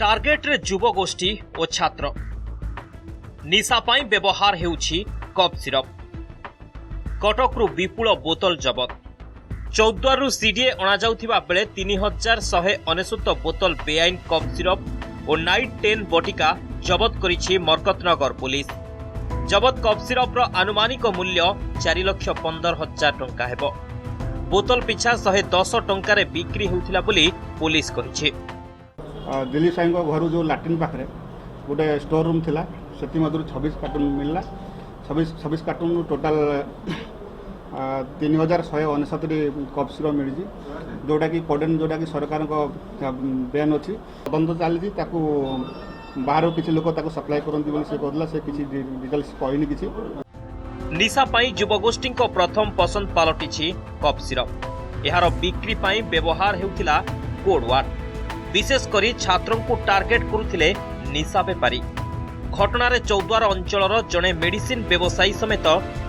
Target रे युवगोष्ठी और छात्र निशा पाई व्यवहार हेउछि कफ सिरप। कटकरू विपुल बोतल जबत। चौद्वारू सीडीए अणाजाउथिबा बेले 3199 बोतल बेआईन कफ सिरप और नाइट 10 बटिका जबत करिछि मरकतनगर पुलिस। जबत कफ सिरप रो आनुमानिक मूल्य 4,15,000 टंका हेबो। बोतल पिछा 110 टंकार बिक्री होउथिला बोली पुलिस कहिछि। दिलीप साई घर जो लाट्रिन पाखे गोटे स्टोर रूम थिला से मधुर 26 कार्टून मिलला। 26 कार्टून टोटाल 3,169 कफ सिरप मिली जोटा कि पडेन जोटा कि सरकार बैन अच्छी तदंत चली बाहर किसी लोक सप्लाई करती से कहला से किसी डिटेल्स कहनी किसी। निशा पाई युवगोष्ठी प्रथम पसंद पलटिछि कफ सिरप। यार बिक्री पाई व्यवहार हेउथिला कोड वार्ड। विशेष करी छात्रों को टार्गेट करुथिले निशा बेपारी। घटनार चौद्वार अंचलर जड़े मेडिसिन व्यवसायी समेत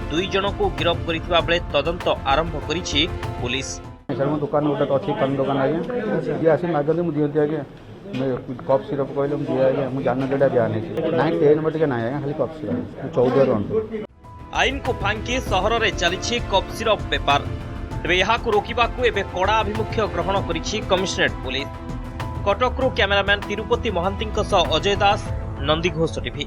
2 जन को गिरफ्त करथिबा बेले तदंत आरंभ करिछि पुलिस। सर मो दुकान गोटे अच्छी पान दुकान आज्ञा जी आसी मागते मुझे दिखती आज्ञा कफ सिरप कहले मुझे आज्ञा मुझे जान जोटा बयान ना 10 बटिका ना आज्ञा खाली कफ सिरप 14 रन। आईन को फांकी सहर में चली कफ सिरप बेपार। तेज यहाँ रोकवाक एवं कड़ा आभिमुख्य ग्रहण करिछि कमिशनरेट पुलिस। कटकरू कैमरामैन तिरुपति महांती अजय दास, नंदीघोष टीवी।